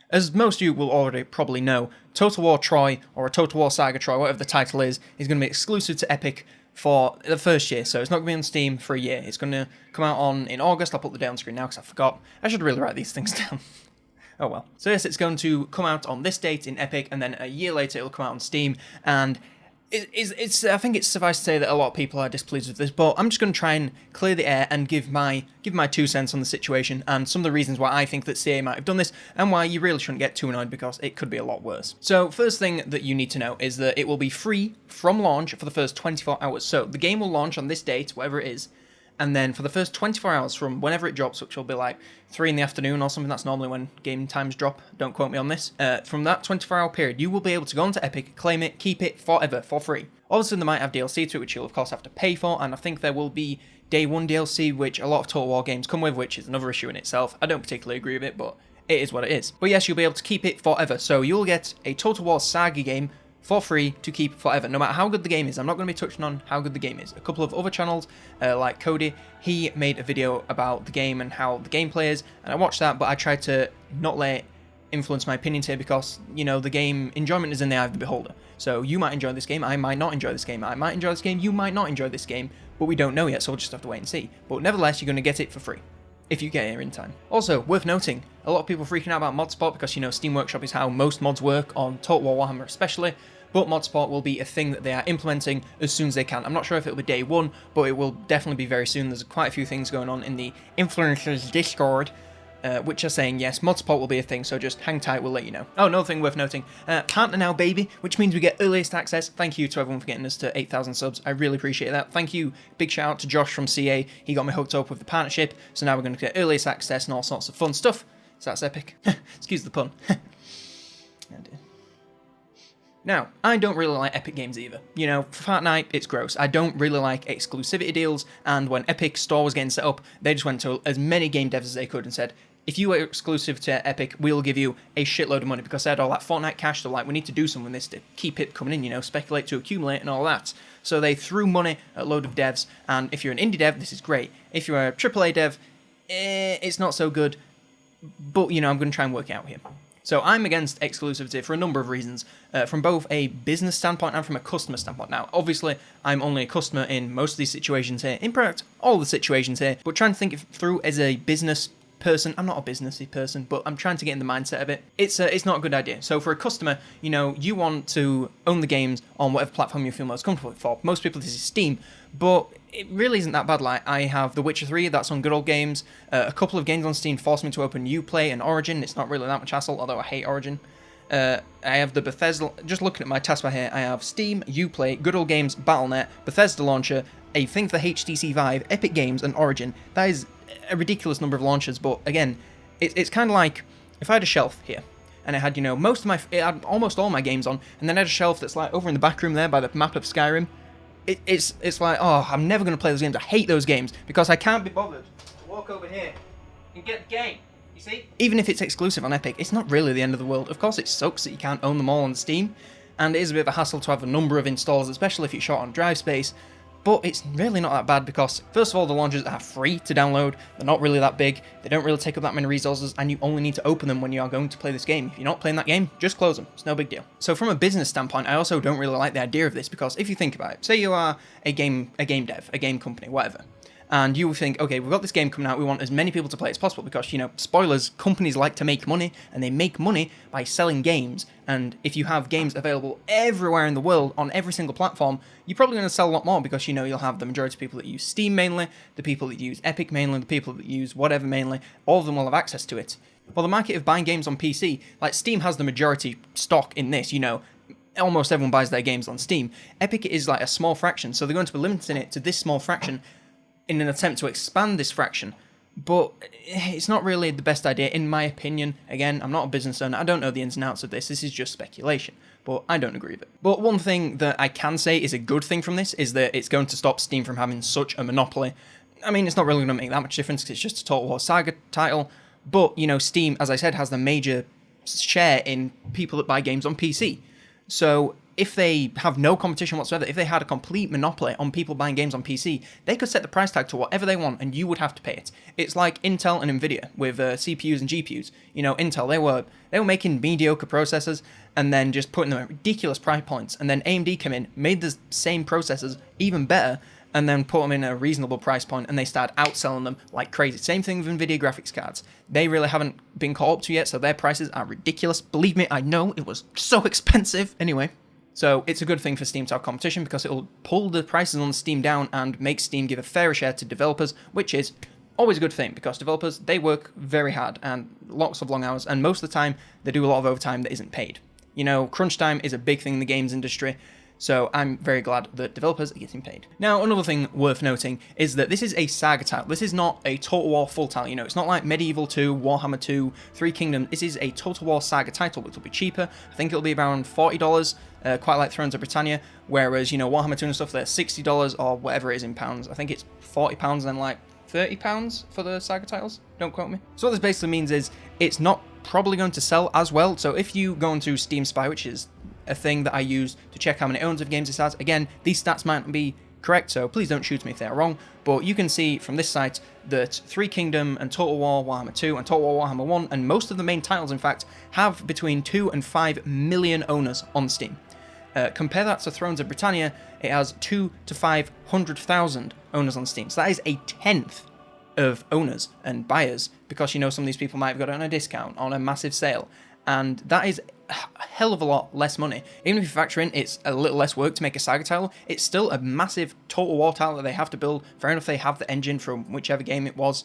As most of you will already probably know, Total War Troy, or a Total War Saga Troy, whatever the title is going to be exclusive to Epic for the first year, so it's not going to be on Steam for a year. It's going to come out in August. I'll put the date on screen now because I forgot. I should really write these things down. Oh well. So yes, it's going to come out on this date in Epic, and then a year later it'll come out on Steam, and I think it's suffice to say that a lot of people are displeased with this, but I'm just going to try and clear the air and give my 2 cents on the situation and some of the reasons why I think that CA might have done this and why you really shouldn't get too annoyed because it could be a lot worse. So first thing that you need to know is that it will be free from launch for the first 24 hours. So the game will launch on this date, whatever it is, and then for the first 24 hours from whenever it drops, which will be like 3 in the afternoon or something, that's normally when game times drop, don't quote me on this, from that 24-hour period, you will be able to go onto Epic, claim it, keep it forever, for free. Obviously, they might have DLC to it, which you'll of course have to pay for, and I think there will be Day 1 DLC, which a lot of Total War games come with, which is another issue in itself. I don't particularly agree with it, but it is what it is. But yes, you'll be able to keep it forever, so you'll get a Total War Saga game for free to keep forever, no matter how good the game is. I'm not going to be touching on how good the game is. A couple of other channels, like Cody, he made a video about the game and how the gameplay is, and I watched that, but I tried to not let it influence my opinions here because, you know, the game enjoyment is in the eye of the beholder. So you might enjoy this game, I might not enjoy this game, I might enjoy this game, you might not enjoy this game, but we don't know yet, so we'll just have to wait and see. But nevertheless, you're going to get it for free, if you get here in time. Also, worth noting, a lot of people freaking out about mod support because, you know, Steam Workshop is how most mods work on Total War Warhammer especially, but mod support will be a thing that they are implementing as soon as they can. I'm not sure if it'll be day 1, but it will definitely be very soon. There's quite a few things going on in the influencers Discord, which are saying, yes, mod support will be a thing, so just hang tight, we'll let you know. Oh, another thing worth noting, partner now, baby, which means we get earliest access. Thank you to everyone for getting us to 8,000 subs. I really appreciate that. Thank you. Big shout out to Josh from CA. He got me hooked up with the partnership, so now we're going to get earliest access and all sorts of fun stuff. So that's epic. Excuse the pun. Oh dear. Now, I don't really like Epic games either. You know, for Fortnite, it's gross. I don't really like exclusivity deals, and when Epic Store was getting set up, they just went to as many game devs as they could and said, if you are exclusive to Epic, we'll give you a shitload of money, because they had all that Fortnite cash, so like, we need to do something with this to keep it coming in, you know, speculate to accumulate and all that. So they threw money at a load of devs, and if you're an indie dev, this is great. If you're a AAA dev, it's not so good, but, you know, I'm going to try and work it out here. So I'm against exclusivity for a number of reasons, from both a business standpoint and from a customer standpoint. Now, obviously, I'm only a customer in most of these situations here, in fact, all the situations here, but trying to think it through as a business person. I'm not a businessy person, but I'm trying to get in the mindset of it. It's not a good idea. So for a customer, you know, you want to own the games on whatever platform you feel most comfortable with. For most people, this is Steam, but it really isn't that bad. Like, I have The Witcher 3, that's on Good Old Games. A couple of games on Steam forced me to open Uplay and Origin. It's not really that much hassle, although I hate Origin. I have the Bethesda, just looking at my taskbar here, I have Steam, Uplay, Good Old Games, Battle.net, Bethesda Launcher, a thing for HTC Vive, Epic Games, and Origin. That is a ridiculous number of launchers, but again, it's kind of like if I had a shelf here, and it had, you know, it had almost all my games on, and then I had a shelf that's like over in the back room there by the map of Skyrim. It's like, oh, I'm never going to play those games. I hate those games because I can't be bothered to walk over here and get the game. You see? Even if it's exclusive on Epic, it's not really the end of the world. Of course, it sucks that you can't own them all on Steam, and it is a bit of a hassle to have a number of installs, especially if you're short on drive space. But it's really not that bad because, first of all, the launchers are free to download, they're not really that big, they don't really take up that many resources, and you only need to open them when you are going to play this game. If you're not playing that game, just close them, it's no big deal. So from a business standpoint, I also don't really like the idea of this, because if you think about it, say you are a game dev, a game company, whatever, and you think, okay, we've got this game coming out, we want as many people to play as possible, because, you know, spoilers, companies like to make money, and they make money by selling games, and if you have games available everywhere in the world, on every single platform, you're probably going to sell a lot more, because, you know, you'll have the majority of people that use Steam mainly, the people that use Epic mainly, the people that use whatever mainly, all of them will have access to it. Well, the market of buying games on PC, like Steam has the majority stock in this, you know, almost everyone buys their games on Steam. Epic is like a small fraction, so they're going to be limiting it to this small fraction, in an attempt to expand this fraction, but it's not really the best idea, in my opinion. Again, I'm not a business owner, I don't know the ins and outs of this is just speculation, but I don't agree with it. But one thing that I can say is a good thing from this is that it's going to stop Steam from having such a monopoly. I mean, it's not really going to make that much difference because it's just a Total War Saga title, but, you know, Steam, as I said, has the major share in people that buy games on PC. So if they have no competition whatsoever, if they had a complete monopoly on people buying games on PC, they could set the price tag to whatever they want and you would have to pay it. It's like Intel and Nvidia with CPUs and GPUs. You know, Intel, they were making mediocre processors and then just putting them at ridiculous price points, and then AMD came in, made the same processors even better, and then put them in a reasonable price point, and they started outselling them like crazy. Same thing with Nvidia graphics cards. They really haven't been caught up to yet, so their prices are ridiculous. Believe me, I know, it was so expensive. Anyway, so it's a good thing for Steam to have competition because it will pull the prices on Steam down and make Steam give a fairer share to developers, which is always a good thing because developers, they work very hard and lots of long hours, and most of the time they do a lot of overtime that isn't paid. You know, crunch time is a big thing in the games industry, so I'm very glad that developers are getting paid. Now, another thing worth noting is that this is a Saga title. This is not a Total War full title. You know, it's not like Medieval 2, Warhammer 2, Three Kingdoms. This is a Total War Saga title, which will be cheaper. I think it'll be around $40, quite like Thrones of Britannia, whereas, you know, Warhammer 2 and stuff, they're $60 or whatever it is in pounds. I think it's £40 and then like £30 for the Saga titles. Don't quote me. So what this basically means is it's not probably going to sell as well. So if you go into Steam Spy, which is a thing that I use to check how many owners of games it has, again, these stats might not be correct, so please don't shoot me if they're wrong, but you can see from this site that Three Kingdom and Total War Warhammer 2 and Total War Warhammer 1, and most of the main titles, in fact, have between 2 and 5 million owners on Steam. Compare that to Thrones of Britannia, it has 2 to 500,000 owners on Steam, so that is a tenth of owners and buyers, because, you know, some of these people might have got it on a discount, on a massive sale, and that is a hell of a lot less money. Even if you factor in it's a little less work to make a Saga title, it's still a massive Total War title that they have to build. Fair enough, they have the engine from whichever game it was,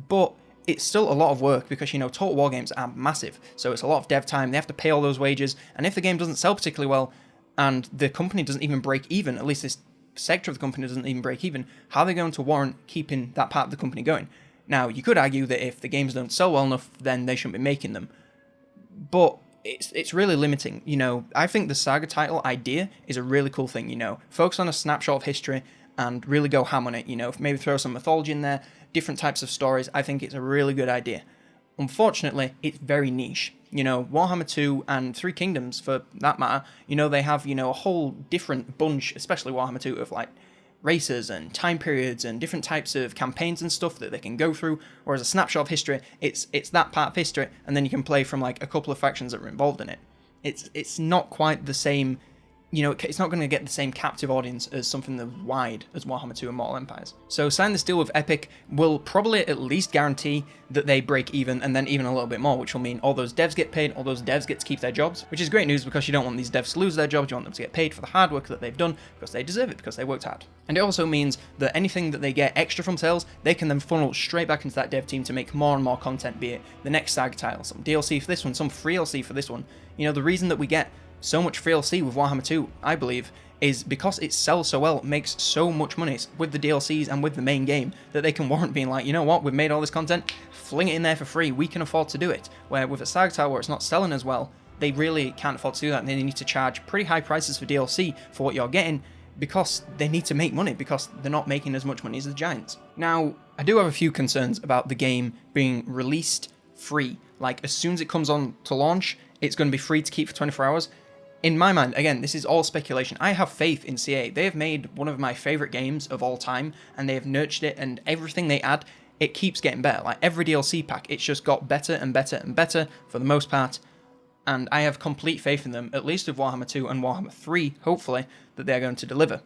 but it's still a lot of work because, you know, Total War games are massive, so it's a lot of dev time, they have to pay all those wages, and if the game doesn't sell particularly well, and the company doesn't even break even, at least this sector of the company doesn't even break even, how are they going to warrant keeping that part of the company going? Now, you could argue that if the games don't sell well enough, then they shouldn't be making them, but it's really limiting. You know, I think the Saga title idea is a really cool thing, you know, focus on a snapshot of history and really go ham on it, you know, maybe throw some mythology in there, different types of stories. I think it's a really good idea. Unfortunately, it's very niche. You know, Warhammer 2 and Three Kingdoms, for that matter, you know, they have, you know, a whole different bunch, especially Warhammer 2, of like races and time periods and different types of campaigns and stuff that they can go through, whereas a snapshot of history, it's that part of history, and then you can play from like a couple of factions that are involved in it. It's not quite the same, you know, it's not going to get the same captive audience as something as wide as Warhammer 2 and Mortal Empires. So signing this deal with Epic will probably at least guarantee that they break even, and then even a little bit more, which will mean all those devs get paid, all those devs get to keep their jobs, which is great news because you don't want these devs to lose their jobs, you want them to get paid for the hard work that they've done because they deserve it, because they worked hard. And it also means that anything that they get extra from sales, they can then funnel straight back into that dev team to make more and more content, be it the next Saga title, some DLC for this one, some free DLC for this one. You know, the reason that we get so much free DLC with Warhammer 2, I believe, is because it sells so well, it makes so much money with the DLCs and with the main game that they can warrant being like, you know what, we've made all this content, fling it in there for free, we can afford to do it. Where with a Saga title where it's not selling as well, they really can't afford to do that, and they need to charge pretty high prices for DLC for what you're getting because they need to make money, because they're not making as much money as the giants. Now, I do have a few concerns about the game being released free. Like, as soon as it comes on to launch, it's going to be free to keep for 24 hours. In my mind, again, this is all speculation. I have faith in CA. They have made one of my favorite games of all time, and they have nurtured it, and everything they add, it keeps getting better. Like, every DLC pack, it's just got better and better and better for the most part, and I have complete faith in them, at least with Warhammer 2 and Warhammer 3, hopefully, that they're going to deliver.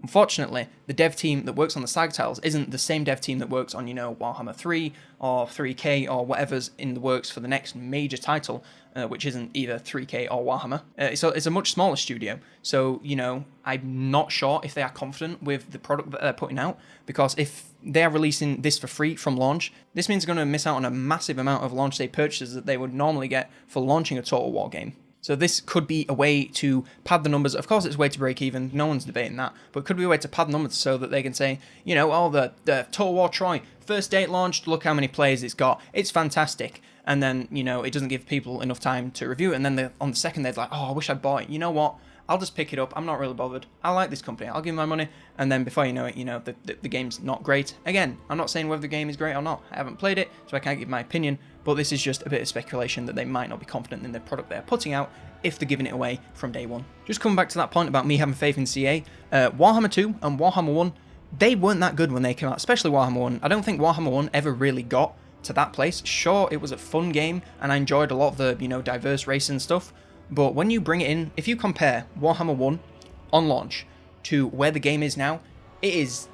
Unfortunately, the dev team that works on the Saga titles isn't the same dev team that works on, you know, Warhammer 3 or 3K or whatever's in the works for the next major title, which isn't either 3K or Warhammer. It's a much smaller studio, so, you know, I'm not sure if they are confident with the product that they're putting out, because if they are releasing this for free from launch, this means they're going to miss out on a massive amount of launch day purchases that they would normally get for launching a Total War game. So this could be a way to pad the numbers. Of course, it's a way to break even. No one's debating that. But it could be a way to pad the numbers so that they can say, you know, oh, the Total War Troy, first day it launched, look how many players it's got. It's fantastic. And then, you know, it doesn't give people enough time to review it. And then on the second day, they're like, oh, I wish I'd bought it. You know what? I'll just pick it up. I'm not really bothered. I like this company. I'll give them my money. And then before you know it, the game's not great. Again, I'm not saying whether the game is great or not. I haven't played it, so I can't give my opinion. But this is just a bit of speculation that they might not be confident in the product they're putting out if they're giving it away from day one. Just coming back to that point about me having faith in CA, Warhammer 2 and Warhammer 1, they weren't that good when they came out, especially Warhammer 1. I don't think Warhammer 1 ever really got to that place. Sure, it was a fun game, and I enjoyed a lot of the, diverse race and stuff, but when you bring it in, if you compare Warhammer 1 on launch to where the game is now, it's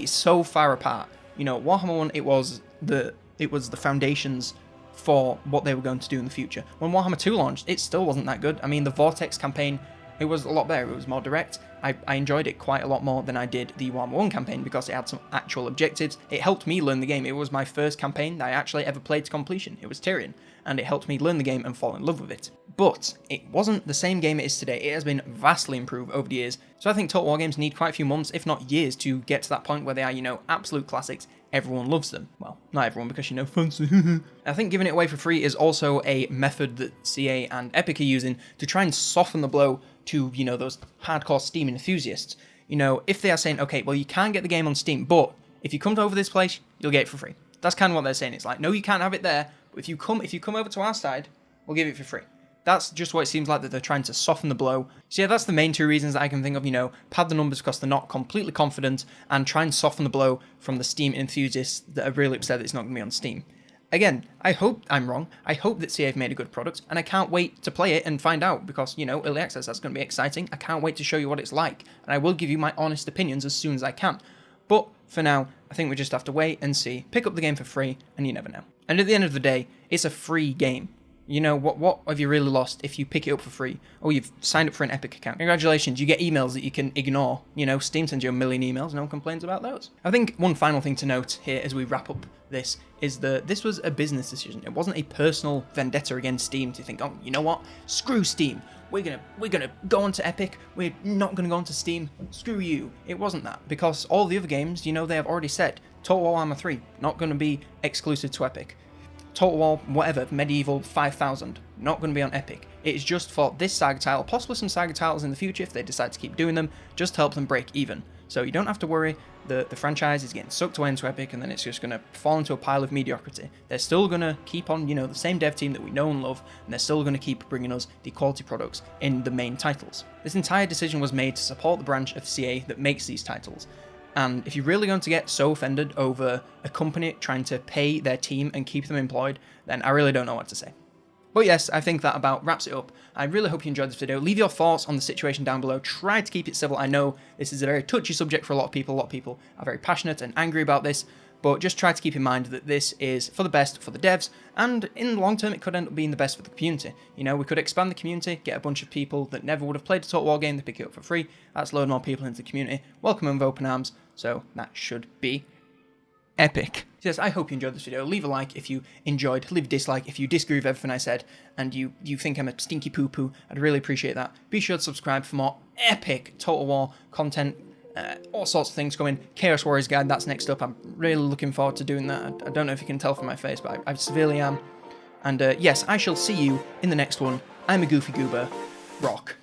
so far apart. Warhammer 1, it was the foundations for what they were going to do in the future. When Warhammer 2 launched, it still wasn't that good. I mean, the Vortex campaign, it was a lot better. It was more direct. I enjoyed it quite a lot more than I did the Warhammer 1 campaign because it had some actual objectives. It helped me learn the game. It was my first campaign that I actually ever played to completion. It was Tyrion, and it helped me learn the game and fall in love with it. But it wasn't the same game it is today. It has been vastly improved over the years. So I think Total War games need quite a few months, if not years, to get to that point where they are, absolute classics. Everyone loves them. Well, not everyone, because fancy. I think giving it away for free is also a method that CA and Epic are using to try and soften the blow to, those hardcore Steam enthusiasts. If they are saying, okay, well, you can't get the game on Steam, but if you come over this place, you'll get it for free. That's kind of what they're saying. It's like, no, you can't have it there, but if you come over to our side, we'll give it for free. That's just what it seems like, that they're trying to soften the blow. So yeah, that's the main two reasons that I can think of, pad the numbers because they're not completely confident, and try and soften the blow from the Steam enthusiasts that are really upset that it's not going to be on Steam. Again, I hope I'm wrong. I hope that CA have made a good product, and I can't wait to play it and find out because, early access, that's going to be exciting. I can't wait to show you what it's like, and I will give you my honest opinions as soon as I can. But for now, I think we just have to wait and see, pick up the game for free, and you never know. And at the end of the day, it's a free game. What have you really lost if you pick it up for free? Or you've signed up for an Epic account. Congratulations, you get emails that you can ignore. Steam sends you a million emails, no one complains about those. I think one final thing to note here as we wrap up this is that this was a business decision. It wasn't a personal vendetta against Steam to think, oh, you know what? Screw Steam. We're gonna go onto Epic. We're not gonna go onto Steam. Screw you. It wasn't that, because all the other games, they have already said Total War Warhammer 3 not gonna be exclusive to Epic. Total War, whatever, Medieval 5000, not going to be on Epic. It is just for this Saga title, possibly some Saga titles in the future if they decide to keep doing them, just to help them break even. So you don't have to worry, the franchise is getting sucked away into Epic and then it's just going to fall into a pile of mediocrity. They're still going to keep on, the same dev team that we know and love, and they're still going to keep bringing us the quality products in the main titles. This entire decision was made to support the branch of CA that makes these titles. And if you're really going to get so offended over a company trying to pay their team and keep them employed, then I really don't know what to say. But yes, I think that about wraps it up. I really hope you enjoyed this video. Leave your thoughts on the situation down below. Try to keep it civil. I know this is a very touchy subject for a lot of people. A lot of people are very passionate and angry about this. But just try to keep in mind that this is for the best for the devs, and in the long term it could end up being the best for the community. We could expand the community, get a bunch of people that never would have played a Total War game to pick it up for free. That's load more people into the community. Welcome them with open arms, so that should be epic. So yes, I hope you enjoyed this video. Leave a like if you enjoyed, leave a dislike if you disagree with everything I said, and you think I'm a stinky poo-poo. I'd really appreciate that. Be sure to subscribe for more epic Total War content. All sorts of things coming. Chaos Warriors Guide, that's next up. I'm really looking forward to doing that. I don't know if you can tell from my face, but I severely am. And yes, I shall see you in the next one. I'm a goofy goober. Rock.